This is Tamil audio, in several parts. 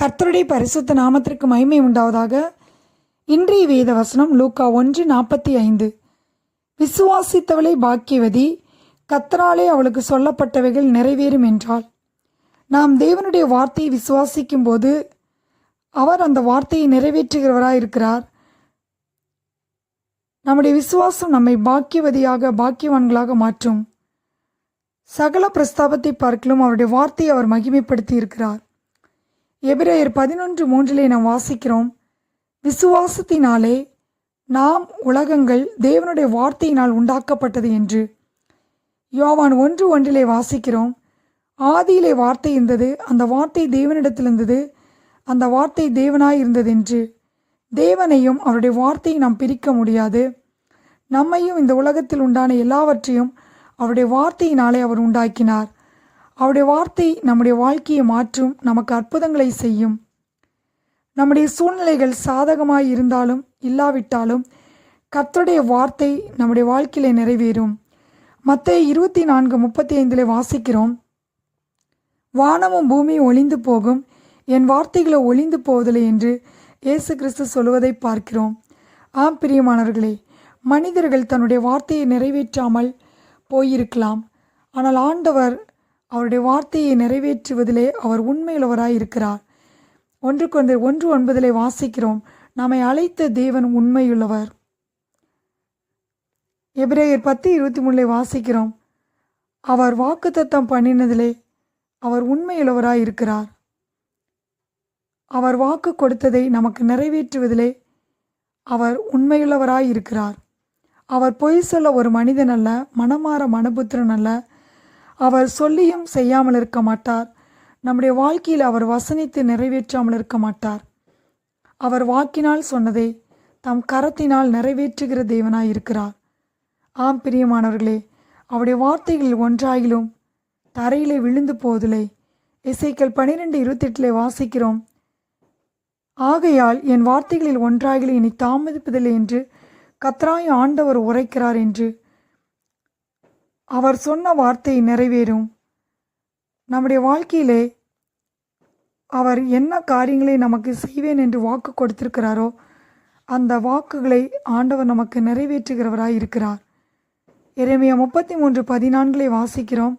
கர்த்தருடைய பரிசுத்த நாமத்திற்கு மகிமை உண்டாவதாக. இன்றைய வேத வசனம் லூக்கா 1:45. விசுவாசித்தவளை பாக்கியவதி, கர்த்தராலே அவளுக்கு சொல்லப்பட்டவைகள் நிறைவேறும் என்றாள். நாம் தேவனுடைய வார்த்தையை விசுவாசிக்கும் போது அவர் அந்த வார்த்தையை நிறைவேற்றுகிறவராய் இருக்கிறார். நம்முடைய விசுவாசம் நம்மை பாக்கியவான்களாக மாற்றும். சகல பிரஸ்தாபத்தை பார்க்கலும் அவருடைய வார்த்தையை அவர் மகிமைப்படுத்தி இருக்கிறார். எபிரேயர் 11:3 நாம் வாசிக்கிறோம், விசுவாசத்தினாலே நாம் உலகங்கள் தேவனுடைய வார்த்தையினால் உண்டாக்கப்பட்டது என்று. யோவான் 1:1 வாசிக்கிறோம், ஆதியிலே வார்த்தை இருந்தது, அந்த வார்த்தை தேவனிடத்தில் இருந்தது, அந்த வார்த்தை தேவனாய் இருந்தது என்று. தேவனையும் அவருடைய வார்த்தையை நாம் பிரிக்க முடியாது. நம்மையும் இந்த உலகத்தில் உண்டான எல்லாவற்றையும் அவருடைய வார்த்தையினாலே அவர் உண்டாக்கினார். அவருடைய வார்த்தை நம்முடைய வாழ்க்கையை மாற்றும், நமக்கு அற்புதங்களை செய்யும். நம்முடைய சூழ்நிலைகள் சாதகமாய் இருந்தாலும் இல்லாவிட்டாலும் கர்த்தருடைய வார்த்தை நம்முடைய வாழ்க்கையிலே நிறைவேறும். மத்தேயு 24:35 வாசிக்கிறோம், வானமும் பூமியும் ஒளிந்து போகும், என் வார்த்தைகளை ஒளிந்து போவதில்லை என்று இயேசு கிறிஸ்து சொல்வதை பார்க்கிறோம். ஆம் பிரியமானவர்களே, மனிதர்கள் தன்னுடைய வார்த்தையை நிறைவேற்றாமல் போயிருக்கலாம். ஆனால் ஆண்டவர் அவருடைய வார்த்தையை நிறைவேற்றுவதிலே அவர் உண்மையுள்ளவராய் இருக்கிறார். 1:9 வாசிக்கிறோம், நம்மை அழைத்த தேவன் உண்மையுள்ளவர். எபிரேயர் 10:23 வாசிக்கிறோம், அவர் வாக்குத்தத்தம் பண்ணினதிலே அவர் உண்மையுள்ளவராய் இருக்கிறார். அவர் வாக்கு கொடுத்ததை நமக்கு நிறைவேற்றுவதிலே அவர் உண்மையுள்ளவராய் இருக்கிறார். அவர் பொய் சொல்ல ஒரு மனிதன் அல்ல, மனமாற மனபுத்திரன் அல்ல. அவர் சொல்லியும் செய்யாமல் இருக்க மாட்டார். நம்முடைய வாழ்க்கையில் அவர் வசனித்து நிறைவேற்றாமல் இருக்க மாட்டார். அவர் வாக்கினால் சொன்னதை தம் கரத்தினால் நிறைவேற்றுகிற தேவனாய் இருக்கிறார். ஆம் பிரியமானவர்களே, அவருடைய வார்த்தைகளில் ஒன்றாகிலும் தரையிலே விழுந்து போவதில்லை. எசேக்கியேல் 12:28 வாசிக்கிறோம், ஆகையால் என் வார்த்தைகளில் ஒன்றாகிலும் இனி தாமதிப்பதில்லை என்று கர்த்தராகிய ஆண்டவர் உரைக்கிறார் என்று. அவர் சொன்ன வார்த்தை நிறைவேறும். நம்முடைய வாழ்க்கையிலே அவர் என்ன காரியங்களை நமக்கு செய்வேன் என்று வாக்கு கொடுத்திருக்கிறாரோ அந்த வாக்குகளை ஆண்டவர் நமக்கு நிறைவேற்றுகிறவராய் இருக்கிறார். எரேமியா 33:14 வாசிக்கிறோம்,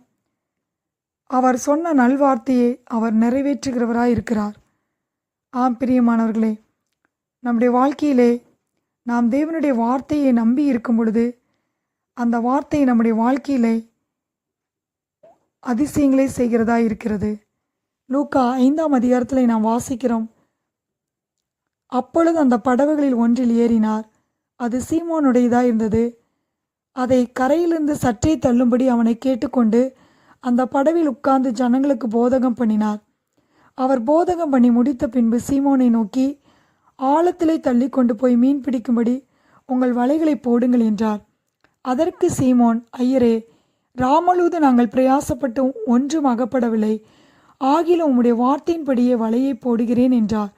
அவர் சொன்ன நல்வார்த்தையை அவர் நிறைவேற்றுகிறவராய் இருக்கிறார். ஆம் பிரியமானவர்களே, நம்முடைய வாழ்க்கையிலே நாம் தேவனுடைய வார்த்தையை நம்பி இருக்கும் பொழுது அந்த வார்த்தை நம்முடைய வாழ்க்கையிலே அதிசயங்களை செய்கிறதா இருக்கிறது. லூக்கா 5 நாம் வாசிக்கிறோம், அப்பொழுது அந்த படகுகளில் ஒன்றில் ஏறினார். அது சீமோனுடையதாக இருந்தது. அதை கரையிலிருந்து சற்றே தள்ளும்படி அவனை கேட்டுக்கொண்டு அந்த படவில் உட்கார்ந்து ஜனங்களுக்கு போதகம் பண்ணினார். அவர் போதகம் பண்ணி முடித்த பின்பு சீமோனை நோக்கி, ஆழத்திலே தள்ளி கொண்டு போய் மீன் பிடிக்கும்படி உங்கள் வலைகளை போடுங்கள் என்றார். அதற்கு சீமோன், ஐயரே, ராமழுது நாங்கள் பிரயாசப்பட்டு ஒன்றும் அகப்படவில்லை, ஆகிலும் உம்முடைய வார்த்தையின்படியே வலையை போடுகிறேன் என்றார்.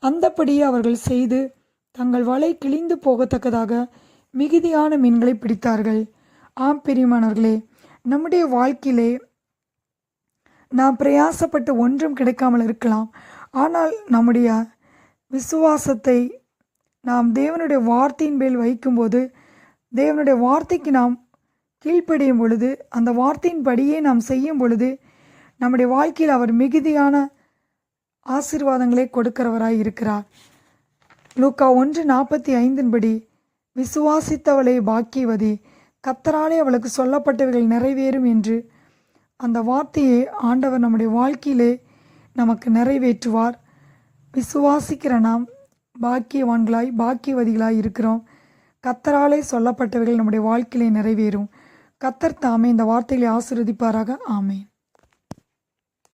அந்தப்படியே அவர்கள் செய்து தங்கள் வலை கிழிந்து போகத்தக்கதாக மிகுதியான மீன்களை பிடித்தார்கள். ஆம் பிரியமானவர்களே, நம்முடைய வாழ்க்கையிலே நாம் பிரயாசப்பட்டு ஒன்றும் கிடைக்காமல் இருக்கலாம். ஆனால் நம்முடைய விசுவாசத்தை நாம் தேவனுடைய வார்த்தையின் மேல் வைக்கும்போது, தேவனுடைய வார்த்தைக்கு நாம் கீழ்ப்படியும் பொழுது, அந்த வார்த்தையின் படியே நாம் செய்யும் பொழுது நம்முடைய வாழ்க்கையில் அவர் மிகுதியான ஆசீர்வாதங்களை கொடுக்கிறவராய் இருக்கிறார். லூக்கா 1:45 விசுவாசித்தவளை பாக்கியவதி, கர்த்தராலே அவளுக்கு சொல்லப்பட்டவைகள் நிறைவேறும் என்று அந்த வார்த்தையை ஆண்டவர் நம்முடைய வாழ்க்கையிலே நமக்கு நிறைவேற்றுவார். விசுவாசிக்கிற நாம் பாக்கியவதிகளாய் இருக்கிறோம். கர்த்தராலே சொல்லப்பட்டவைகள் நம்முடைய வாழ்க்கையிலே நிறைவேறும். கர்த்தர் தாமே இந்த வார்த்தைகளை ஆசீர்வதிப்பாராக. ஆமேன்.